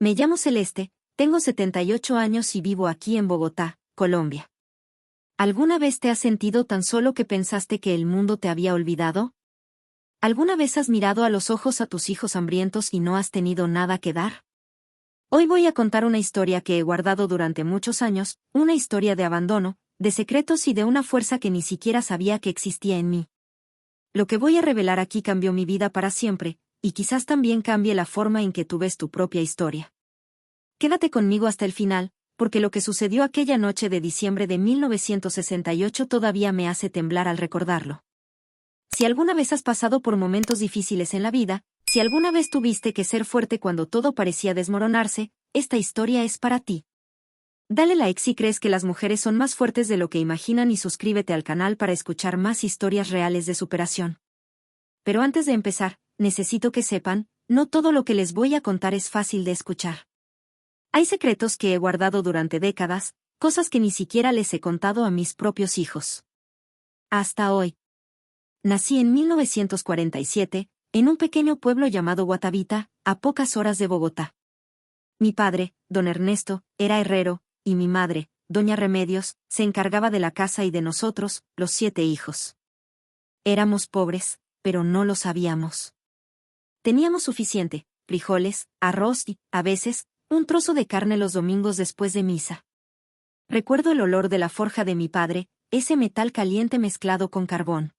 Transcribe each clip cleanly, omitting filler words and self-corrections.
Me llamo Celeste, tengo 78 años y vivo aquí en Bogotá, Colombia. ¿Alguna vez te has sentido tan solo que pensaste que el mundo te había olvidado? ¿Alguna vez has mirado a los ojos a tus hijos hambrientos y no has tenido nada que dar? Hoy voy a contar una historia que he guardado durante muchos años, una historia de abandono, de secretos y de una fuerza que ni siquiera sabía que existía en mí. Lo que voy a revelar aquí cambió mi vida para siempre, y quizás también cambie la forma en que tú ves tu propia historia. Quédate conmigo hasta el final, porque lo que sucedió aquella noche de diciembre de 1968 todavía me hace temblar al recordarlo. Si alguna vez has pasado por momentos difíciles en la vida, si alguna vez tuviste que ser fuerte cuando todo parecía desmoronarse, esta historia es para ti. Dale like si crees que las mujeres son más fuertes de lo que imaginan y suscríbete al canal para escuchar más historias reales de superación. Pero antes de empezar, necesito que sepan, no todo lo que les voy a contar es fácil de escuchar. Hay secretos que he guardado durante décadas, cosas que ni siquiera les he contado a mis propios hijos. Hasta hoy. Nací en 1947, en un pequeño pueblo llamado Guatavita, a pocas horas de Bogotá. Mi padre, don Ernesto, era herrero, y mi madre, doña Remedios, se encargaba de la casa y de nosotros, los 7 hijos. Éramos pobres, pero no lo sabíamos. Teníamos suficiente, frijoles, arroz y, a veces, un trozo de carne los domingos después de misa. Recuerdo el olor de la forja de mi padre, ese metal caliente mezclado con carbón.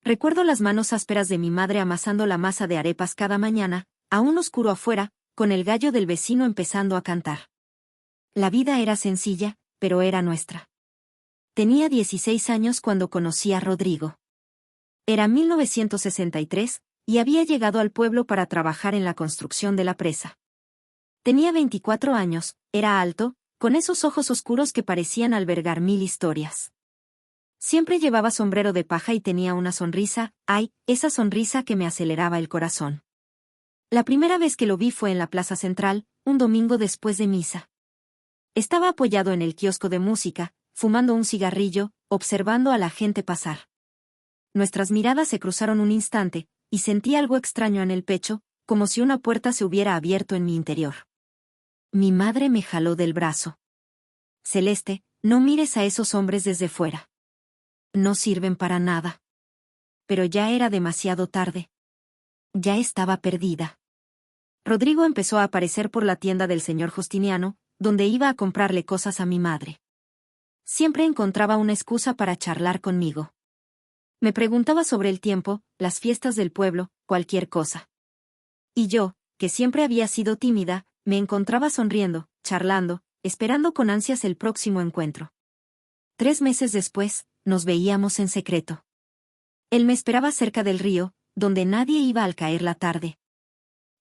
Recuerdo las manos ásperas de mi madre amasando la masa de arepas cada mañana, aún oscuro afuera, con el gallo del vecino empezando a cantar. La vida era sencilla, pero era nuestra. Tenía 16 años cuando conocí a Rodrigo. Era 1963, y había llegado al pueblo para trabajar en la construcción de la presa. Tenía 24 años, era alto, con esos ojos oscuros que parecían albergar 1000 historias. Siempre llevaba sombrero de paja y tenía una sonrisa, esa sonrisa que me aceleraba el corazón. La primera vez que lo vi fue en la Plaza Central, un domingo después de misa. Estaba apoyado en el kiosco de música, fumando un cigarrillo, observando a la gente pasar. Nuestras miradas se cruzaron un instante, y sentí algo extraño en el pecho, como si una puerta se hubiera abierto en mi interior. Mi madre me jaló del brazo. Celeste, no mires a esos hombres desde fuera. No sirven para nada. Pero ya era demasiado tarde. Ya estaba perdida. Rodrigo empezó a aparecer por la tienda del señor Justiniano, donde iba a comprarle cosas a mi madre. Siempre encontraba una excusa para charlar conmigo. Me preguntaba sobre el tiempo, las fiestas del pueblo, cualquier cosa. Y yo, que siempre había sido tímida, me encontraba sonriendo, charlando, esperando con ansias el próximo encuentro. 3 meses después, nos veíamos en secreto. Él me esperaba cerca del río, donde nadie iba al caer la tarde.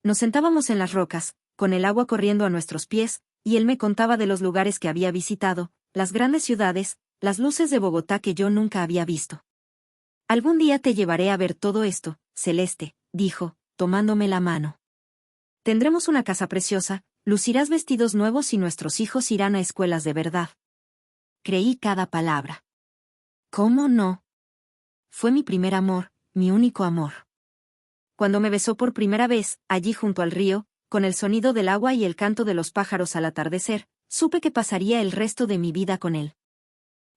Nos sentábamos en las rocas, con el agua corriendo a nuestros pies, y él me contaba de los lugares que había visitado, las grandes ciudades, las luces de Bogotá que yo nunca había visto. Algún día te llevaré a ver todo esto, Celeste, dijo, tomándome la mano. Tendremos una casa preciosa, lucirás vestidos nuevos y nuestros hijos irán a escuelas de verdad. Creí cada palabra. ¿Cómo no? Fue mi primer amor, mi único amor. Cuando me besó por primera vez, allí junto al río, con el sonido del agua y el canto de los pájaros al atardecer, supe que pasaría el resto de mi vida con él.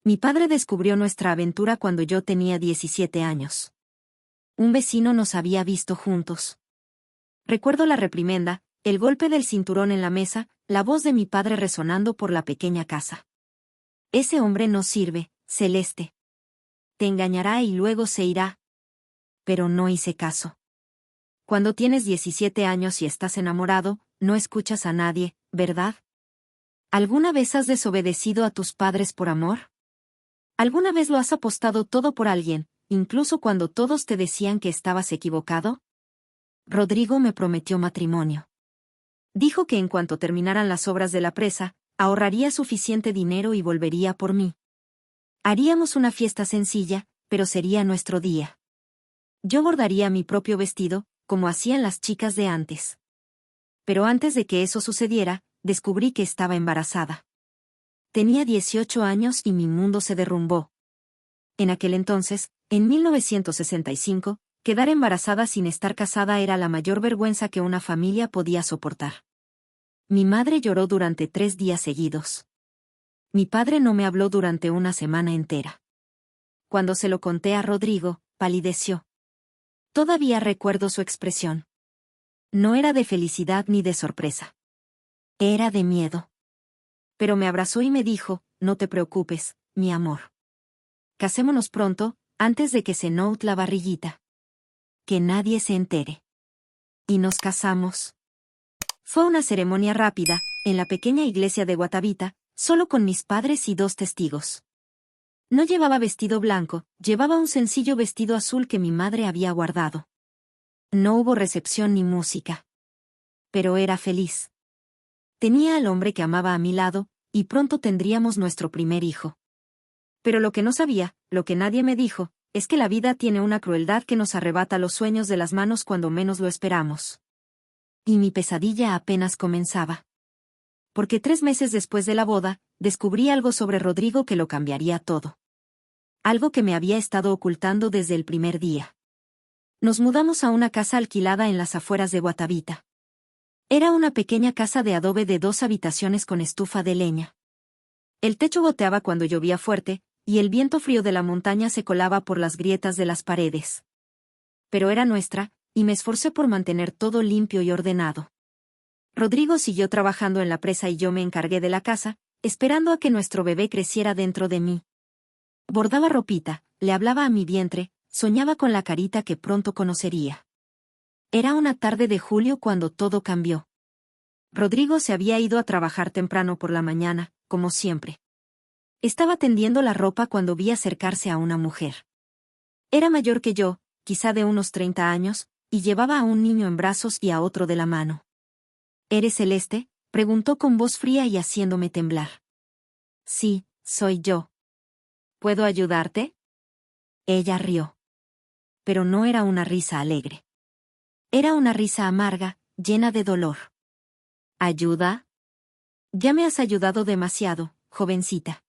Mi padre descubrió nuestra aventura cuando yo tenía 17 años. Un vecino nos había visto juntos. Recuerdo la reprimenda, el golpe del cinturón en la mesa, la voz de mi padre resonando por la pequeña casa. Ese hombre no sirve, Celeste. Te engañará y luego se irá. Pero no hice caso. Cuando tienes 17 años y estás enamorado, no escuchas a nadie, ¿verdad? ¿Alguna vez has desobedecido a tus padres por amor? ¿Alguna vez lo has apostado todo por alguien, incluso cuando todos te decían que estabas equivocado? Rodrigo me prometió matrimonio. Dijo que en cuanto terminaran las obras de la presa, ahorraría suficiente dinero y volvería por mí. Haríamos una fiesta sencilla, pero sería nuestro día. Yo bordaría mi propio vestido, como hacían las chicas de antes. Pero antes de que eso sucediera, descubrí que estaba embarazada. Tenía 18 años y mi mundo se derrumbó. En aquel entonces, en 1965, quedar embarazada sin estar casada era la mayor vergüenza que una familia podía soportar. Mi madre lloró durante 3 días seguidos. Mi padre no me habló durante una semana entera. Cuando se lo conté a Rodrigo, palideció. Todavía recuerdo su expresión. No era de felicidad ni de sorpresa. Era de miedo. Pero me abrazó y me dijo, no te preocupes, mi amor. Casémonos pronto, antes de que se note la barriguita. Que nadie se entere. Y nos casamos. Fue una ceremonia rápida, en la pequeña iglesia de Guatavita, solo con mis padres y 2 testigos. No llevaba vestido blanco, llevaba un sencillo vestido azul que mi madre había guardado. No hubo recepción ni música. Pero era feliz. Tenía al hombre que amaba a mi lado, y pronto tendríamos nuestro primer hijo. Pero lo que no sabía, lo que nadie me dijo, es que la vida tiene una crueldad que nos arrebata los sueños de las manos cuando menos lo esperamos. Y mi pesadilla apenas comenzaba. Porque 3 meses después de la boda, descubrí algo sobre Rodrigo que lo cambiaría todo. Algo que me había estado ocultando desde el primer día. Nos mudamos a una casa alquilada en las afueras de Guatavita. Era una pequeña casa de adobe de 2 habitaciones con estufa de leña. El techo goteaba cuando llovía fuerte, y el viento frío de la montaña se colaba por las grietas de las paredes. Pero era nuestra, y me esforcé por mantener todo limpio y ordenado. Rodrigo siguió trabajando en la presa y yo me encargué de la casa, esperando a que nuestro bebé creciera dentro de mí. Bordaba ropita, le hablaba a mi vientre, soñaba con la carita que pronto conocería. Era una tarde de julio cuando todo cambió. Rodrigo se había ido a trabajar temprano por la mañana, como siempre. Estaba tendiendo la ropa cuando vi acercarse a una mujer. Era mayor que yo, quizá de unos 30 años, y llevaba a un niño en brazos y a otro de la mano. ¿Eres Celeste?, preguntó con voz fría y haciéndome temblar. Sí, soy yo. ¿Puedo ayudarte? Ella rió. Pero no era una risa alegre. Era una risa amarga, llena de dolor. ¿Ayuda? Ya me has ayudado demasiado, jovencita.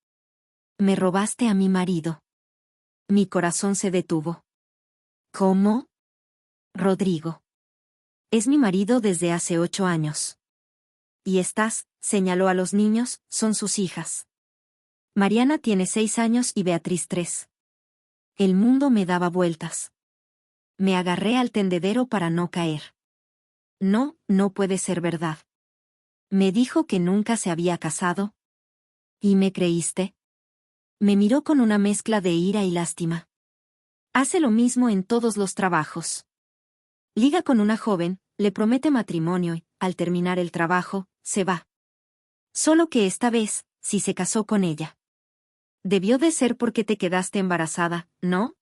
Me robaste a mi marido. Mi corazón se detuvo. ¿Cómo? Rodrigo. Es mi marido desde hace 8 años. Y estas, señaló a los niños, son sus hijas. Mariana tiene 6 años y Beatriz 3. El mundo me daba vueltas. Me agarré al tendedero para no caer. No, no puede ser verdad. Me dijo que nunca se había casado. ¿Y me creíste? Me miró con una mezcla de ira y lástima. Hace lo mismo en todos los trabajos. Liga con una joven, le promete matrimonio y, al terminar el trabajo, se va. Solo que esta vez, sí se casó con ella. Debió de ser porque te quedaste embarazada, ¿no?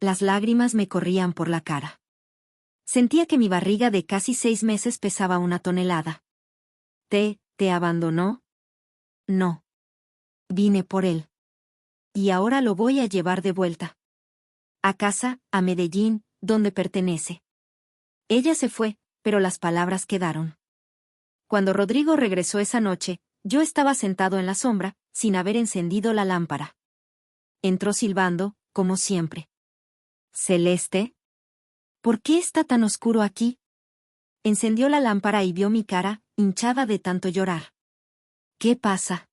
Las lágrimas me corrían por la cara. Sentía que mi barriga de casi 6 meses pesaba 1 tonelada. ¿Te abandonó? No. Vine por él. Y ahora lo voy a llevar de vuelta. A casa, a Medellín, donde pertenece. Ella se fue, pero las palabras quedaron. Cuando Rodrigo regresó esa noche, yo estaba sentado en la sombra, sin haber encendido la lámpara. Entró silbando, como siempre. ¿Celeste? ¿Por qué está tan oscuro aquí? Encendió la lámpara y vio mi cara, hinchada de tanto llorar. ¿Qué pasa?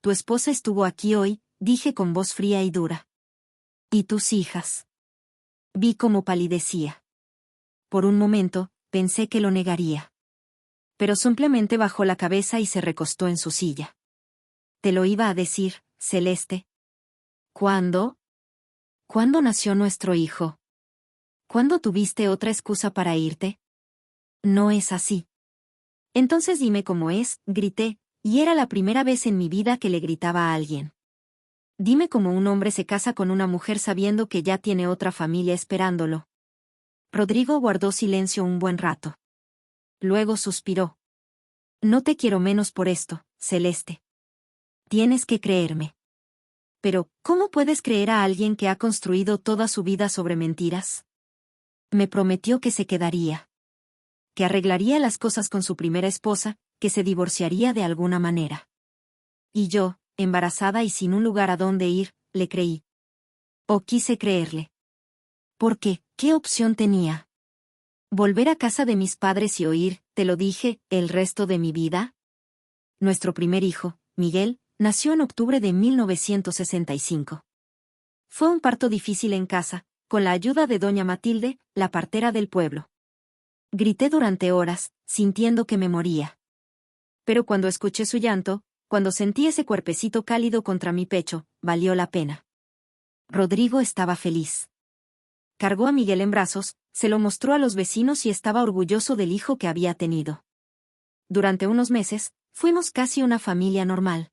Tu esposa estuvo aquí hoy, dije con voz fría y dura. ¿Y tus hijas? Vi cómo palidecía. Por un momento, pensé que lo negaría. Pero simplemente bajó la cabeza y se recostó en su silla. Te lo iba a decir, Celeste. ¿Cuándo? ¿Cuándo nació nuestro hijo? ¿Cuándo tuviste otra excusa para irte? No es así. Entonces dime cómo es, grité, y era la primera vez en mi vida que le gritaba a alguien. Dime cómo un hombre se casa con una mujer sabiendo que ya tiene otra familia esperándolo. Rodrigo guardó silencio un buen rato. Luego suspiró. No te quiero menos por esto, Celeste. Tienes que creerme. Pero, ¿cómo puedes creer a alguien que ha construido toda su vida sobre mentiras? Me prometió que se quedaría. Que arreglaría las cosas con su primera esposa, que se divorciaría de alguna manera. Y yo, embarazada y sin un lugar a donde ir, le creí. O quise creerle. ¿Por qué? ¿Qué opción tenía? Volver a casa de mis padres y oír, te lo dije, el resto de mi vida. Nuestro primer hijo, Miguel, nació en octubre de 1965. Fue un parto difícil en casa, con la ayuda de doña Matilde, la partera del pueblo. Grité durante horas, sintiendo que me moría. Pero cuando escuché su llanto, cuando sentí ese cuerpecito cálido contra mi pecho, valió la pena. Rodrigo estaba feliz. Cargó a Miguel en brazos, se lo mostró a los vecinos y estaba orgulloso del hijo que había tenido. Durante unos meses, fuimos casi una familia normal.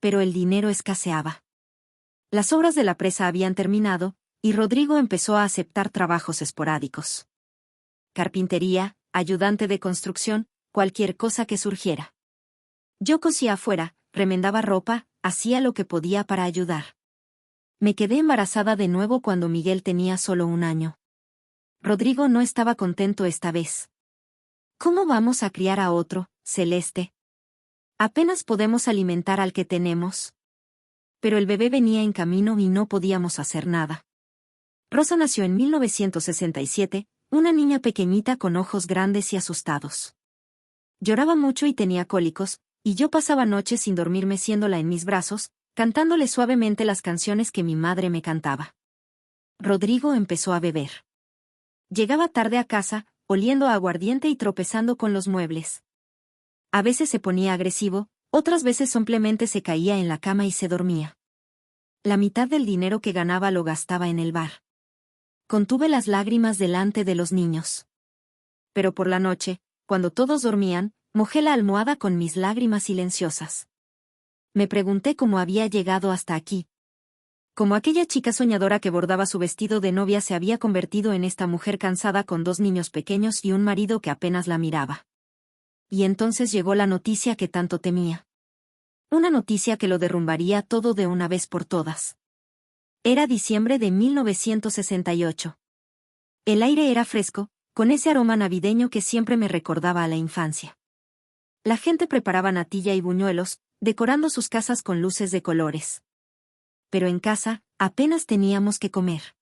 Pero el dinero escaseaba. Las obras de la presa habían terminado, y Rodrigo empezó a aceptar trabajos esporádicos. Carpintería, ayudante de construcción, cualquier cosa que surgiera. Yo cosía afuera, remendaba ropa, hacía lo que podía para ayudar. Me quedé embarazada de nuevo cuando Miguel tenía solo 1 año. Rodrigo no estaba contento esta vez. ¿Cómo vamos a criar a otro, Celeste? Apenas podemos alimentar al que tenemos. Pero el bebé venía en camino y no podíamos hacer nada. Rosa nació en 1967, una niña pequeñita con ojos grandes y asustados. Lloraba mucho y tenía cólicos, y yo pasaba noches sin dormir meciéndola en mis brazos, cantándole suavemente las canciones que mi madre me cantaba. Rodrigo empezó a beber. Llegaba tarde a casa, oliendo a aguardiente y tropezando con los muebles. A veces se ponía agresivo, otras veces simplemente se caía en la cama y se dormía. La mitad del dinero que ganaba lo gastaba en el bar. Contuve las lágrimas delante de los niños. Pero por la noche, cuando todos dormían, mojé la almohada con mis lágrimas silenciosas. Me pregunté cómo había llegado hasta aquí. Como aquella chica soñadora que bordaba su vestido de novia se había convertido en esta mujer cansada con 2 niños pequeños y un marido que apenas la miraba. Y entonces llegó la noticia que tanto temía. Una noticia que lo derrumbaría todo de una vez por todas. Era diciembre de 1968. El aire era fresco, con ese aroma navideño que siempre me recordaba a la infancia. La gente preparaba natilla y buñuelos, decorando sus casas con luces de colores. Pero en casa, apenas teníamos que comer.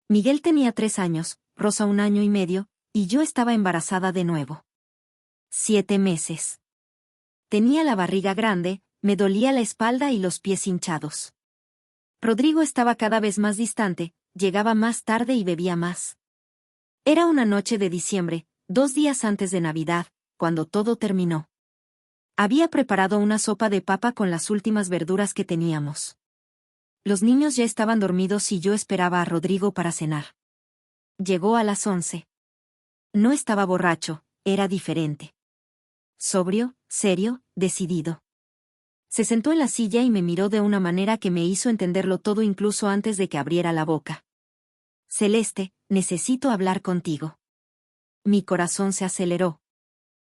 Miguel tenía 3 años, Rosa 1 año y medio, y yo estaba embarazada de nuevo. 7 meses. Tenía la barriga grande, me dolía la espalda y los pies hinchados. Rodrigo estaba cada vez más distante, llegaba más tarde y bebía más. Era una noche de diciembre, 2 días antes de Navidad, cuando todo terminó. Había preparado una sopa de papa con las últimas verduras que teníamos. Los niños ya estaban dormidos y yo esperaba a Rodrigo para cenar. Llegó a las 11. No estaba borracho, era diferente. Sobrio, serio, decidido. Se sentó en la silla y me miró de una manera que me hizo entenderlo todo incluso antes de que abriera la boca. Celeste, necesito hablar contigo. Mi corazón se aceleró.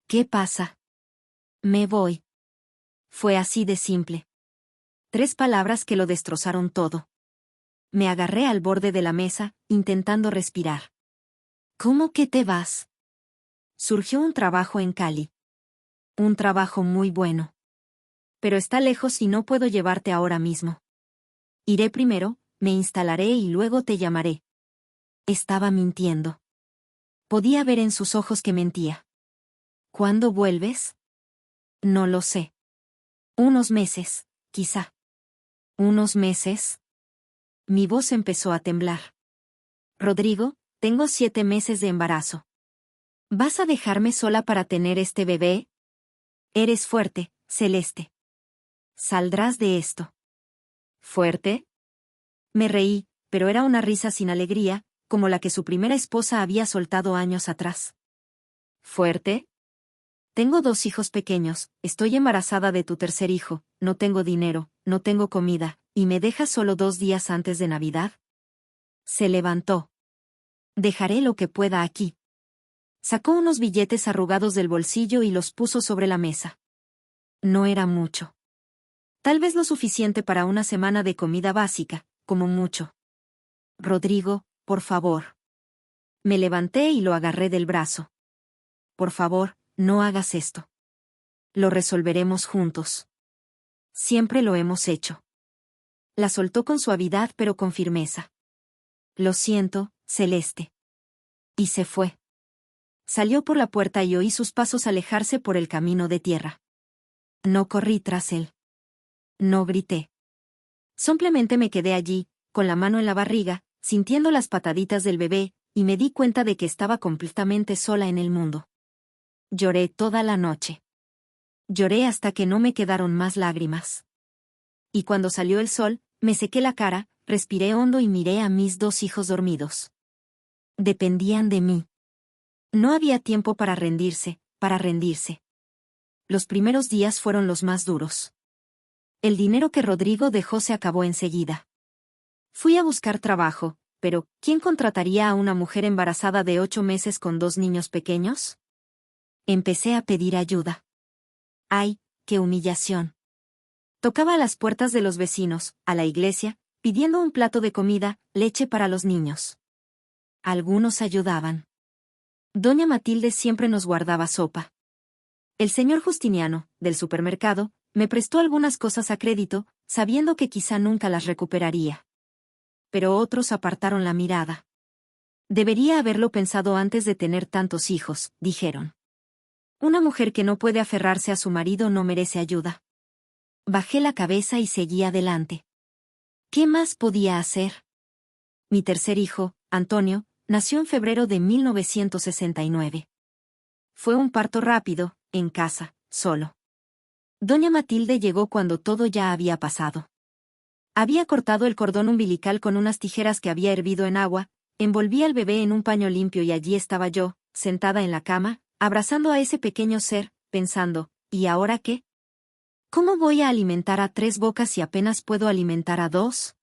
¿Qué pasa? Me voy. Fue así de simple. 3 palabras que lo destrozaron todo. Me agarré al borde de la mesa, intentando respirar. ¿Cómo que te vas? Surgió un trabajo en Cali. Un trabajo muy bueno. Pero está lejos y no puedo llevarte ahora mismo. Iré primero, me instalaré y luego te llamaré. Estaba mintiendo. Podía ver en sus ojos que mentía. ¿Cuándo vuelves? No lo sé. Unos meses, quizá. ¿Unos meses? Mi voz empezó a temblar. Rodrigo, tengo 7 meses de embarazo. ¿Vas a dejarme sola para tener este bebé? Eres fuerte, Celeste. Saldrás de esto. ¿Fuerte? Me reí, pero era una risa sin alegría, como la que su primera esposa había soltado años atrás. ¿Fuerte? Tengo 2 hijos pequeños, estoy embarazada de tu tercer hijo, no tengo dinero, no tengo comida, ¿y me dejas solo 2 días antes de Navidad? Se levantó. Dejaré lo que pueda aquí. Sacó unos billetes arrugados del bolsillo y los puso sobre la mesa. No era mucho. Tal vez lo suficiente para una semana de comida básica, como mucho. Rodrigo, por favor. Me levanté y lo agarré del brazo. Por favor, no hagas esto. Lo resolveremos juntos. Siempre lo hemos hecho. La soltó con suavidad pero con firmeza. Lo siento, Celeste. Y se fue. Salió por la puerta y oí sus pasos alejarse por el camino de tierra. No corrí tras él. No grité. Simplemente me quedé allí, con la mano en la barriga, sintiendo las pataditas del bebé, y me di cuenta de que estaba completamente sola en el mundo. Lloré toda la noche. Lloré hasta que no me quedaron más lágrimas. Y cuando salió el sol, me sequé la cara, respiré hondo y miré a mis 2 hijos dormidos. Dependían de mí. No había tiempo para rendirse, para rendirse. Los primeros días fueron los más duros. El dinero que Rodrigo dejó se acabó enseguida. Fui a buscar trabajo, pero ¿quién contrataría a una mujer embarazada de 8 meses con 2 niños pequeños? Empecé a pedir ayuda. ¡Ay, qué humillación! Tocaba a las puertas de los vecinos, a la iglesia, pidiendo un plato de comida, leche para los niños. Algunos ayudaban. Doña Matilde siempre nos guardaba sopa. El señor Justiniano, del supermercado, me prestó algunas cosas a crédito, sabiendo que quizá nunca las recuperaría. Pero otros apartaron la mirada. Debería haberlo pensado antes de tener tantos hijos, dijeron. Una mujer que no puede aferrarse a su marido no merece ayuda. Bajé la cabeza y seguí adelante. ¿Qué más podía hacer? Mi tercer hijo, Antonio, nació en febrero de 1969. Fue un parto rápido, en casa, solo. Doña Matilde llegó cuando todo ya había pasado. Había cortado el cordón umbilical con unas tijeras que había hervido en agua, envolví al bebé en un paño limpio y allí estaba yo, sentada en la cama, abrazando a ese pequeño ser, pensando, ¿y ahora qué? ¿Cómo voy a alimentar a 3 bocas si apenas puedo alimentar a 2?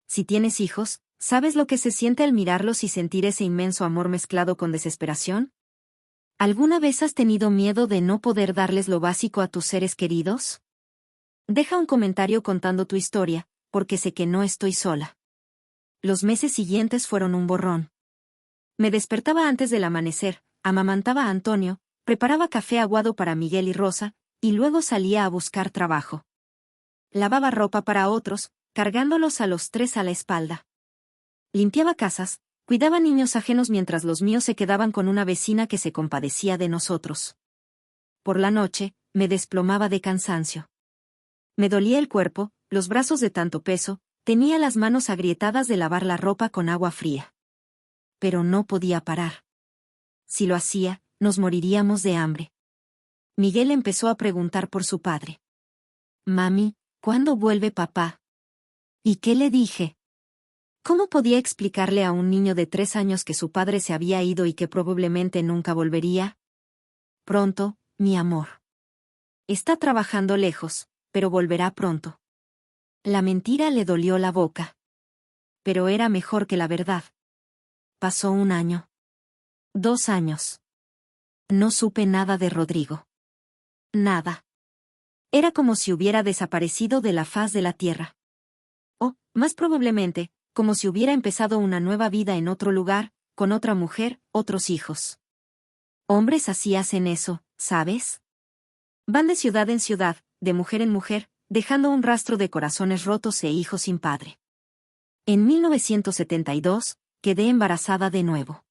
Si tienes hijos, ¿sabes lo que se siente al mirarlos y sentir ese inmenso amor mezclado con desesperación? ¿Alguna vez has tenido miedo de no poder darles lo básico a tus seres queridos? Deja un comentario contando tu historia, porque sé que no estoy sola. Los meses siguientes fueron un borrón. Me despertaba antes del amanecer, amamantaba a Antonio, preparaba café aguado para Miguel y Rosa, y luego salía a buscar trabajo. Lavaba ropa para otros, cargándolos a los 3 a la espalda. Limpiaba casas, cuidaba niños ajenos mientras los míos se quedaban con una vecina que se compadecía de nosotros. Por la noche, me desplomaba de cansancio. Me dolía el cuerpo, los brazos de tanto peso, tenía las manos agrietadas de lavar la ropa con agua fría. Pero no podía parar. Si lo hacía, nos moriríamos de hambre. Miguel empezó a preguntar por su padre. Mami, ¿cuándo vuelve papá? ¿Y qué le dije? ¿Cómo podía explicarle a un niño de 3 años que su padre se había ido y que probablemente nunca volvería? Pronto, mi amor. Está trabajando lejos, pero volverá pronto. La mentira le dolió la boca. Pero era mejor que la verdad. Pasó 1 año. 2 años. No supe nada de Rodrigo. Nada. Era como si hubiera desaparecido de la faz de la tierra. O, más probablemente, como si hubiera empezado una nueva vida en otro lugar, con otra mujer, otros hijos. Hombres así hacen eso, ¿sabes? Van de ciudad en ciudad, de mujer en mujer, dejando un rastro de corazones rotos e hijos sin padre. En 1972, quedé embarazada de nuevo.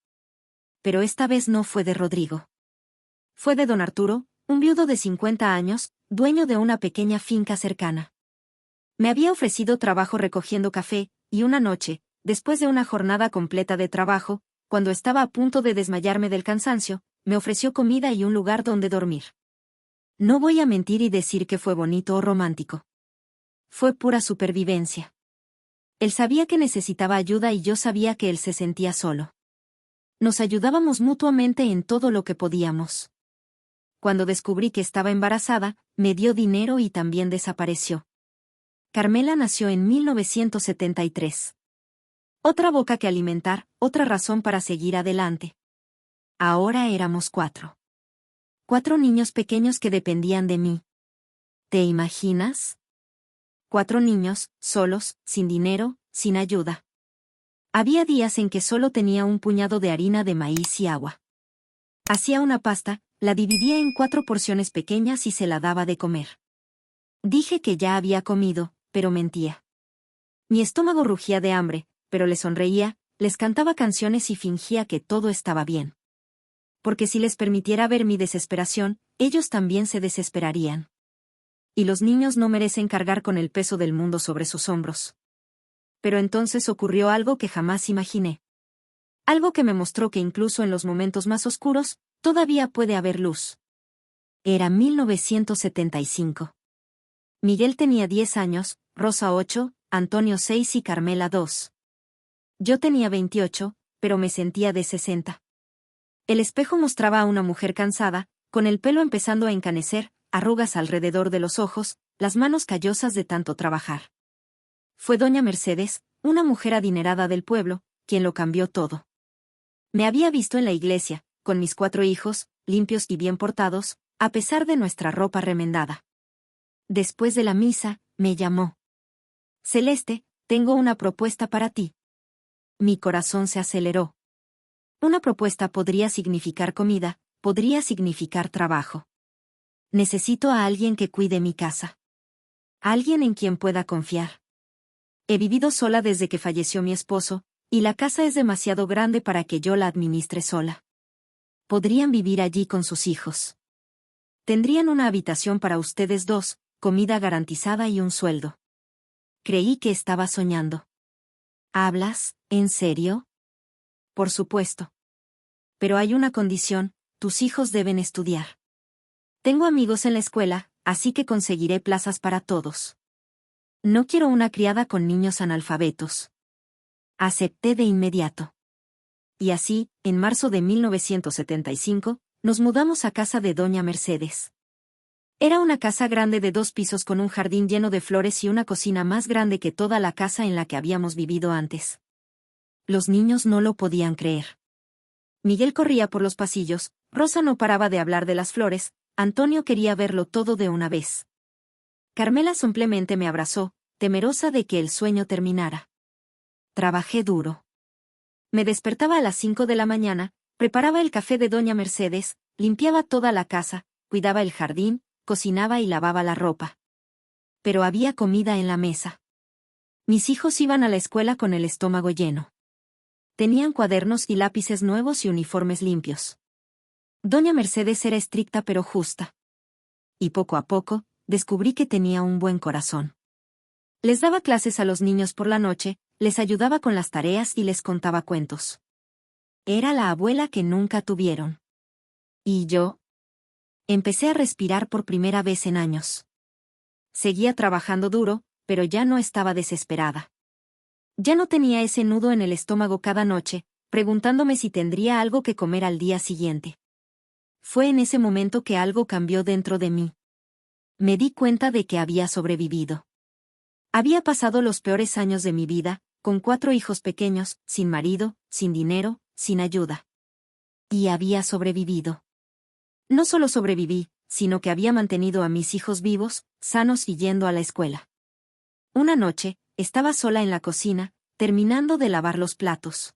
Pero esta vez no fue de Rodrigo. Fue de don Arturo, un viudo de 50 años, dueño de una pequeña finca cercana. Me había ofrecido trabajo recogiendo café, y una noche, después de una jornada completa de trabajo, cuando estaba a punto de desmayarme del cansancio, me ofreció comida y un lugar donde dormir. No voy a mentir y decir que fue bonito o romántico. Fue pura supervivencia. Él sabía que necesitaba ayuda y yo sabía que él se sentía solo. Nos ayudábamos mutuamente en todo lo que podíamos. Cuando descubrí que estaba embarazada, me dio dinero y también desapareció. Carmela nació en 1973. Otra boca que alimentar, otra razón para seguir adelante. Ahora éramos 4. 4 niños pequeños que dependían de mí. ¿Te imaginas? 4 niños, solos, sin dinero, sin ayuda. Había días en que solo tenía un puñado de harina de maíz y agua. Hacía una pasta, la dividía en 4 porciones pequeñas y se la daba de comer. Dije que ya había comido, pero mentía. Mi estómago rugía de hambre, pero le sonreía, les cantaba canciones y fingía que todo estaba bien. porque si les permitiera ver mi desesperación, ellos también se desesperarían. Y los niños no merecen cargar con el peso del mundo sobre sus hombros. Pero entonces ocurrió algo que jamás imaginé. Algo que me mostró que incluso en los momentos más oscuros, todavía puede haber luz. Era 1975. Miguel tenía 10 años, Rosa 8, Antonio 6 y Carmela 2. Yo tenía 28, pero me sentía de 60. El espejo mostraba a una mujer cansada, con el pelo empezando a encanecer, arrugas alrededor de los ojos, las manos callosas de tanto trabajar. Fue doña Mercedes, una mujer adinerada del pueblo, quien lo cambió todo. Me había visto en la iglesia, con mis 4 hijos, limpios y bien portados, a pesar de nuestra ropa remendada. Después de la misa, me llamó. Celeste, tengo una propuesta para ti. Mi corazón se aceleró. Una propuesta podría significar comida, podría significar trabajo. Necesito a alguien que cuide mi casa. Alguien en quien pueda confiar. He vivido sola desde que falleció mi esposo, y la casa es demasiado grande para que yo la administre sola. Podrían vivir allí con sus hijos. Tendrían una habitación para ustedes dos, comida garantizada y un sueldo. Creí que estaba soñando. ¿Hablas, en serio? Por supuesto. Pero hay una condición, tus hijos deben estudiar. Tengo amigos en la escuela, así que conseguiré plazas para todos. No quiero una criada con niños analfabetos. Acepté de inmediato. Y así, en marzo de 1975, nos mudamos a casa de doña Mercedes. Era una casa grande de 2 pisos con un jardín lleno de flores y una cocina más grande que toda la casa en la que habíamos vivido antes. Los niños no lo podían creer. Miguel corría por los pasillos, Rosa no paraba de hablar de las flores, Antonio quería verlo todo de una vez. Carmela simplemente me abrazó, temerosa de que el sueño terminara. Trabajé duro. Me despertaba a las 5 de la mañana, preparaba el café de doña Mercedes, limpiaba toda la casa, cuidaba el jardín, cocinaba y lavaba la ropa. Pero había comida en la mesa. Mis hijos iban a la escuela con el estómago lleno. Tenían cuadernos y lápices nuevos y uniformes limpios. Doña Mercedes era estricta pero justa. Y poco a poco, descubrí que tenía un buen corazón. Les daba clases a los niños por la noche, les ayudaba con las tareas y les contaba cuentos. Era la abuela que nunca tuvieron. ¿Y yo? Empecé a respirar por primera vez en años. Seguía trabajando duro, pero ya no estaba desesperada. Ya no tenía ese nudo en el estómago cada noche, preguntándome si tendría algo que comer al día siguiente. Fue en ese momento que algo cambió dentro de mí. Me di cuenta de que había sobrevivido. Había pasado los peores años de mi vida, con 4 hijos pequeños, sin marido, sin dinero, sin ayuda. Y había sobrevivido. No solo sobreviví, sino que había mantenido a mis hijos vivos, sanos y yendo a la escuela. Una noche, estaba sola en la cocina, terminando de lavar los platos.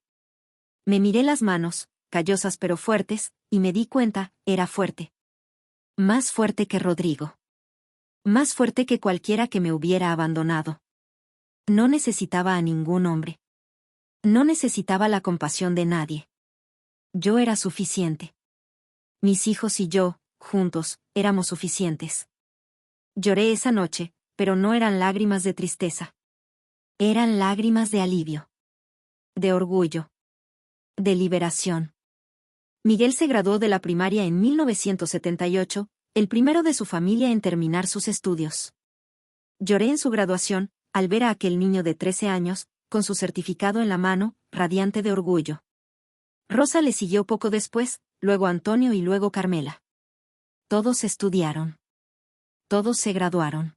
Me miré las manos, callosas pero fuertes, y me di cuenta, era fuerte. Más fuerte que Rodrigo. Más fuerte que cualquiera que me hubiera abandonado. No necesitaba a ningún hombre. No necesitaba la compasión de nadie. Yo era suficiente. Mis hijos y yo, juntos, éramos suficientes. Lloré esa noche, pero no eran lágrimas de tristeza. Eran lágrimas de alivio. De orgullo. De liberación. Miguel se graduó de la primaria en 1978, el primero de su familia en terminar sus estudios. Lloré en su graduación, al ver a aquel niño de 13 años, con su certificado en la mano, radiante de orgullo. Rosa le siguió poco después, luego Antonio y luego Carmela. Todos estudiaron. Todos se graduaron.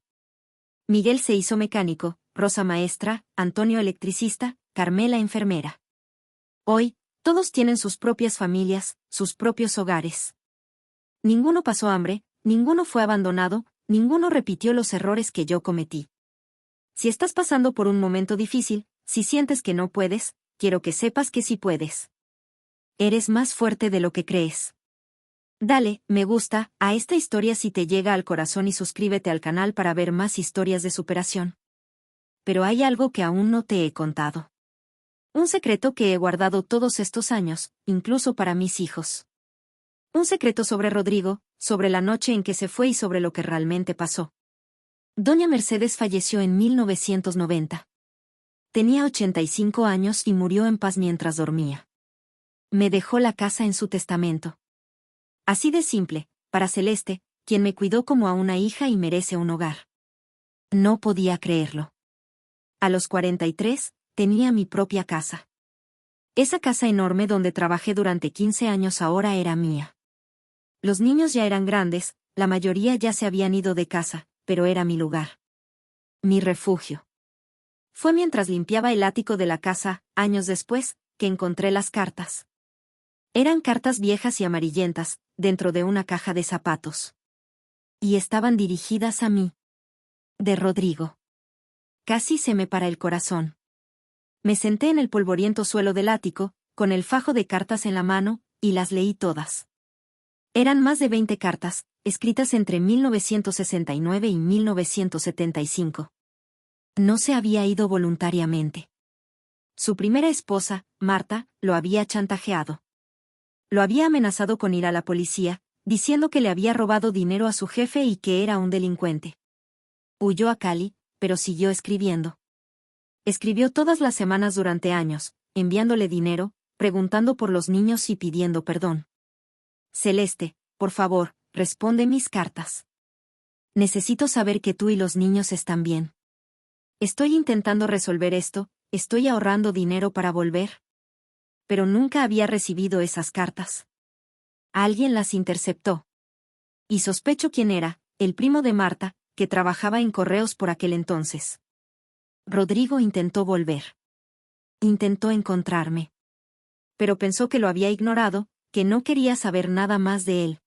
Miguel se hizo mecánico, Rosa maestra, Antonio electricista, Carmela enfermera. Hoy, todos tienen sus propias familias, sus propios hogares. Ninguno pasó hambre, ninguno fue abandonado, ninguno repitió los errores que yo cometí. Si estás pasando por un momento difícil, si sientes que no puedes, quiero que sepas que sí puedes. Eres más fuerte de lo que crees. Dale, me gusta, a esta historia si te llega al corazón y suscríbete al canal para ver más historias de superación. Pero hay algo que aún no te he contado. Un secreto que he guardado todos estos años, incluso para mis hijos. Un secreto sobre Rodrigo, sobre la noche en que se fue y sobre lo que realmente pasó. Doña Mercedes falleció en 1990. Tenía 85 años y murió en paz mientras dormía. Me dejó la casa en su testamento. Así de simple, para Celeste, quien me cuidó como a una hija y merece un hogar. No podía creerlo. A los 43, tenía mi propia casa. Esa casa enorme donde trabajé durante 15 años ahora era mía. Los niños ya eran grandes, la mayoría ya se habían ido de casa, pero era mi lugar. Mi refugio. Fue mientras limpiaba el ático de la casa, años después, que encontré las cartas. Eran cartas viejas y amarillentas, dentro de una caja de zapatos. Y estaban dirigidas a mí. De Rodrigo. Casi se me para el corazón. Me senté en el polvoriento suelo del ático, con el fajo de cartas en la mano, y las leí todas. Eran más de 20 cartas, escritas entre 1969 y 1975. No se había ido voluntariamente. Su primera esposa, Marta, lo había chantajeado. Lo había amenazado con ir a la policía, diciendo que le había robado dinero a su jefe y que era un delincuente. Huyó a Cali, pero siguió escribiendo. Escribió todas las semanas durante años, enviándole dinero, preguntando por los niños y pidiendo perdón. Celeste, por favor, responde mis cartas. Necesito saber que tú y los niños están bien. Estoy intentando resolver esto, estoy ahorrando dinero para volver. Pero nunca había recibido esas cartas. Alguien las interceptó. Y sospecho quién era, el primo de Marta, que trabajaba en correos por aquel entonces. Rodrigo intentó volver. Intentó encontrarme. Pero pensó que lo había ignorado, que no quería saber nada más de él.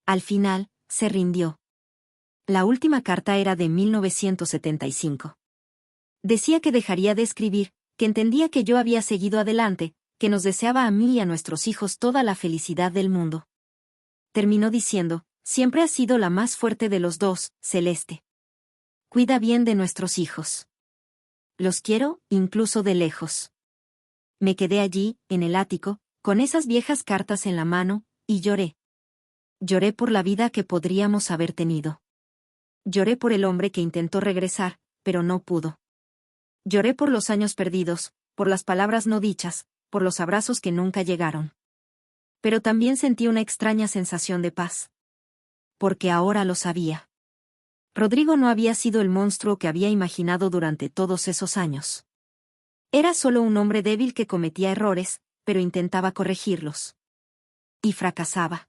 Al final, se rindió. La última carta era de 1975. Decía que dejaría de escribir, que entendía que yo había seguido adelante, que nos deseaba a mí y a nuestros hijos toda la felicidad del mundo. Terminó diciendo, siempre has sido la más fuerte de los dos, Celeste. Cuida bien de nuestros hijos. Los quiero, incluso de lejos. Me quedé allí, en el ático, con esas viejas cartas en la mano, y lloré. Lloré por la vida que podríamos haber tenido. Lloré por el hombre que intentó regresar, pero no pudo. Lloré por los años perdidos, por las palabras no dichas, por los abrazos que nunca llegaron. Pero también sentí una extraña sensación de paz. Porque ahora lo sabía. Rodrigo no había sido el monstruo que había imaginado durante todos esos años. Era solo un hombre débil que cometía errores, pero intentaba corregirlos. Y fracasaba.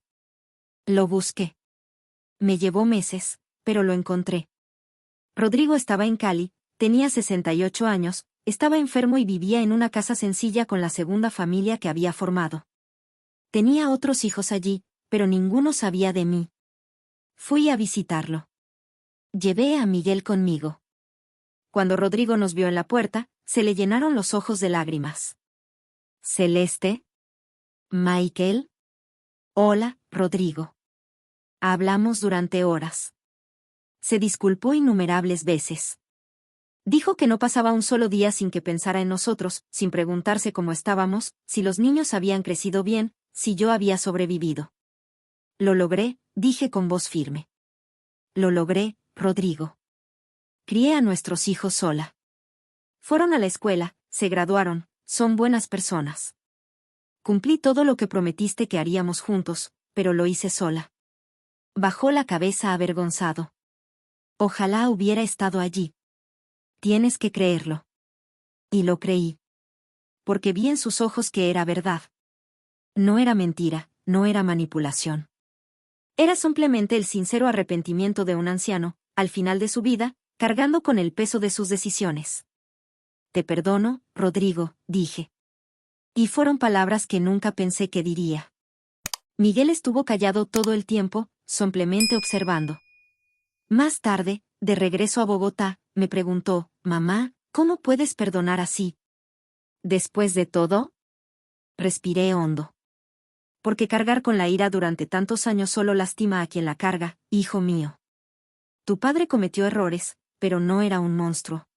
Lo busqué. Me llevó meses, pero lo encontré. Rodrigo estaba en Cali, tenía 68 años, estaba enfermo y vivía en una casa sencilla con la segunda familia que había formado. Tenía otros hijos allí, pero ninguno sabía de mí. Fui a visitarlo. Llevé a Miguel conmigo. Cuando Rodrigo nos vio en la puerta, se le llenaron los ojos de lágrimas. ¿Celeste? ¿Michael? Hola, Rodrigo. Hablamos durante horas. Se disculpó innumerables veces. Dijo que no pasaba un solo día sin que pensara en nosotros, sin preguntarse cómo estábamos, si los niños habían crecido bien, si yo había sobrevivido. Lo logré, dije con voz firme. Lo logré, Rodrigo. Crié a nuestros hijos sola. Fueron a la escuela, se graduaron, son buenas personas. Cumplí todo lo que prometiste que haríamos juntos, pero lo hice sola. Bajó la cabeza avergonzado. Ojalá hubiera estado allí. Tienes que creerlo. Y lo creí. Porque vi en sus ojos que era verdad. No era mentira, no era manipulación. Era simplemente el sincero arrepentimiento de un anciano, al final de su vida, cargando con el peso de sus decisiones. Te perdono, Rodrigo, dije. Y fueron palabras que nunca pensé que diría. Miguel estuvo callado todo el tiempo, simplemente observando. Más tarde, de regreso a Bogotá, me preguntó, mamá, ¿cómo puedes perdonar así? ¿Después de todo? Respiré hondo. Porque cargar con la ira durante tantos años solo lastima a quien la carga, hijo mío. Tu padre cometió errores, pero no era un monstruo.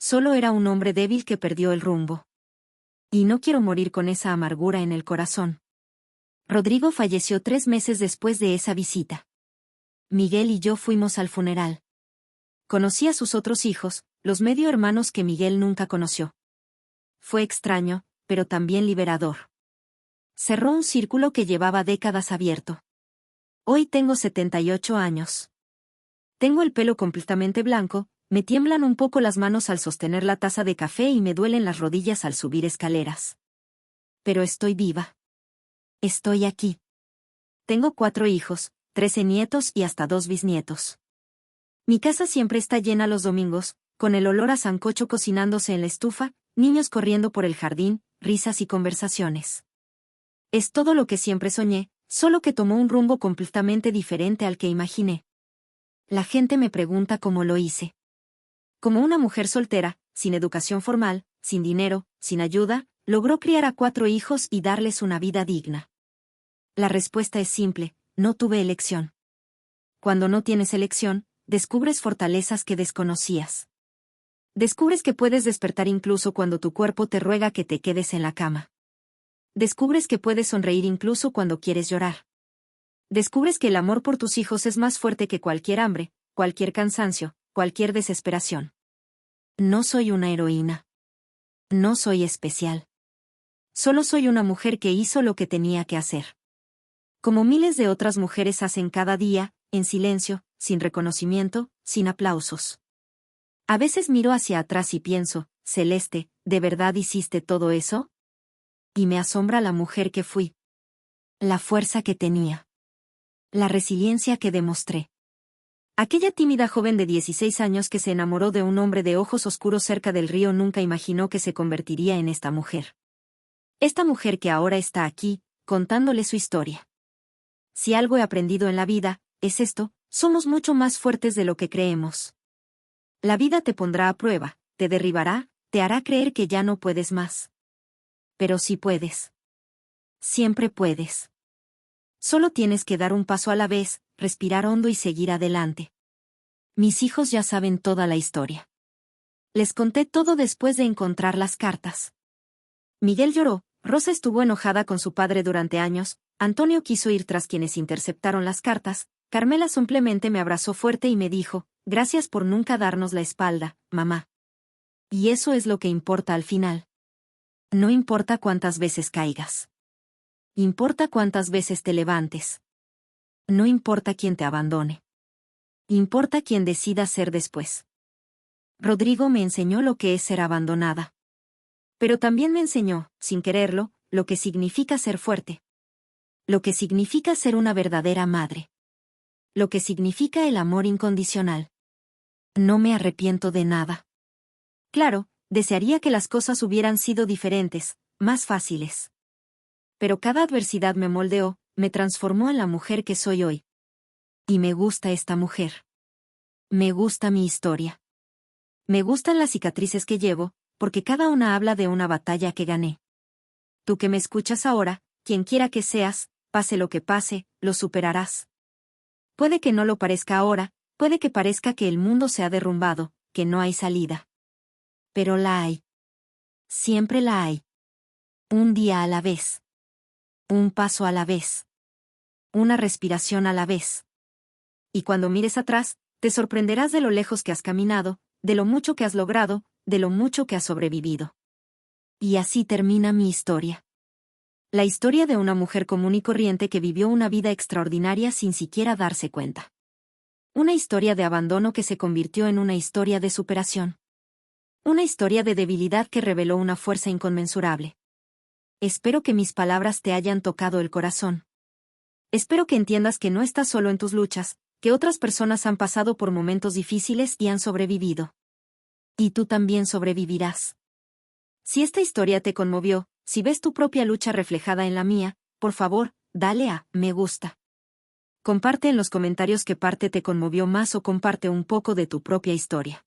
Solo era un hombre débil que perdió el rumbo. Y no quiero morir con esa amargura en el corazón. Rodrigo falleció 3 meses después de esa visita. Miguel y yo fuimos al funeral. Conocí a sus otros hijos, los medio hermanos que Miguel nunca conoció. Fue extraño, pero también liberador. Cerró un círculo que llevaba décadas abierto. Hoy tengo 78 años. Tengo el pelo completamente blanco, me tiemblan un poco las manos al sostener la taza de café y me duelen las rodillas al subir escaleras. Pero estoy viva. Estoy aquí. Tengo 4 hijos, 13 nietos y hasta 2 bisnietos. Mi casa siempre está llena los domingos, con el olor a sancocho cocinándose en la estufa, niños corriendo por el jardín, risas y conversaciones. Es todo lo que siempre soñé, solo que tomó un rumbo completamente diferente al que imaginé. La gente me pregunta cómo lo hice. Como una mujer soltera, sin educación formal, sin dinero, sin ayuda, logró criar a 4 hijos y darles una vida digna. La respuesta es simple: no tuve elección. Cuando no tienes elección, descubres fortalezas que desconocías. Descubres que puedes despertar incluso cuando tu cuerpo te ruega que te quedes en la cama. Descubres que puedes sonreír incluso cuando quieres llorar. Descubres que el amor por tus hijos es más fuerte que cualquier hambre, cualquier cansancio, cualquier desesperación. No soy una heroína. No soy especial. Solo soy una mujer que hizo lo que tenía que hacer. Como miles de otras mujeres hacen cada día, en silencio, sin reconocimiento, sin aplausos. A veces miro hacia atrás y pienso: Celeste, ¿de verdad hiciste todo eso? Y me asombra la mujer que fui. La fuerza que tenía. La resiliencia que demostré. Aquella tímida joven de 16 años que se enamoró de un hombre de ojos oscuros cerca del río nunca imaginó que se convertiría en esta mujer. Esta mujer que ahora está aquí, contándole su historia. Si algo he aprendido en la vida, es esto: somos mucho más fuertes de lo que creemos. La vida te pondrá a prueba, te derribará, te hará creer que ya no puedes más. Pero sí puedes. Siempre puedes. Solo tienes que dar un paso a la vez, respirar hondo y seguir adelante. Mis hijos ya saben toda la historia. Les conté todo después de encontrar las cartas. Miguel lloró, Rosa estuvo enojada con su padre durante años, Antonio quiso ir tras quienes interceptaron las cartas, Carmela simplemente me abrazó fuerte y me dijo: gracias por nunca darnos la espalda, mamá. Y eso es lo que importa al final. No importa cuántas veces caigas. Importa cuántas veces te levantes. No importa quién te abandone. Importa quién decida ser después. Rodrigo me enseñó lo que es ser abandonada. Pero también me enseñó, sin quererlo, lo que significa ser fuerte. Lo que significa ser una verdadera madre. Lo que significa el amor incondicional. No me arrepiento de nada. Claro, desearía que las cosas hubieran sido diferentes, más fáciles. Pero cada adversidad me moldeó, me transformó en la mujer que soy hoy. Y me gusta esta mujer. Me gusta mi historia. Me gustan las cicatrices que llevo, porque cada una habla de una batalla que gané. Tú que me escuchas ahora, quien quiera que seas, pase lo que pase, lo superarás. Puede que no lo parezca ahora, puede que parezca que el mundo se ha derrumbado, que no hay salida. Pero la hay. Siempre la hay. Un día a la vez. Un paso a la vez. Una respiración a la vez. Y cuando mires atrás, te sorprenderás de lo lejos que has caminado, de lo mucho que has logrado, de lo mucho que has sobrevivido. Y así termina mi historia. La historia de una mujer común y corriente que vivió una vida extraordinaria sin siquiera darse cuenta. Una historia de abandono que se convirtió en una historia de superación. Una historia de debilidad que reveló una fuerza inconmensurable. Espero que mis palabras te hayan tocado el corazón. Espero que entiendas que no estás solo en tus luchas, que otras personas han pasado por momentos difíciles y han sobrevivido. Y tú también sobrevivirás. Si esta historia te conmovió, si ves tu propia lucha reflejada en la mía, por favor, dale a me gusta. Comparte en los comentarios qué parte te conmovió más o comparte un poco de tu propia historia.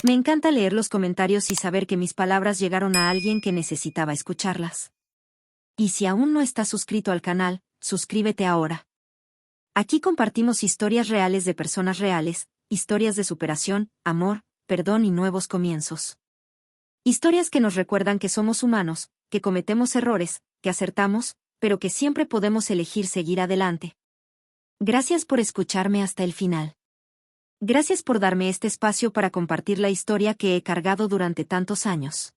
Me encanta leer los comentarios y saber que mis palabras llegaron a alguien que necesitaba escucharlas. Y si aún no estás suscrito al canal, suscríbete ahora. Aquí compartimos historias reales de personas reales, historias de superación, amor, perdón y nuevos comienzos. Historias que nos recuerdan que somos humanos, que cometemos errores, que acertamos, pero que siempre podemos elegir seguir adelante. Gracias por escucharme hasta el final. Gracias por darme este espacio para compartir la historia que he cargado durante tantos años.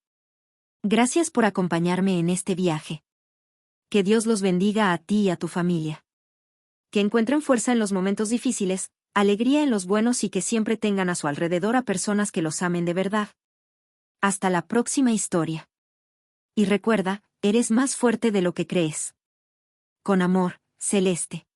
Gracias por acompañarme en este viaje. Que Dios los bendiga a ti y a tu familia. Que encuentren fuerza en los momentos difíciles, alegría en los buenos y que siempre tengan a su alrededor a personas que los amen de verdad. Hasta la próxima historia. Y recuerda, eres más fuerte de lo que crees. Con amor, Celeste.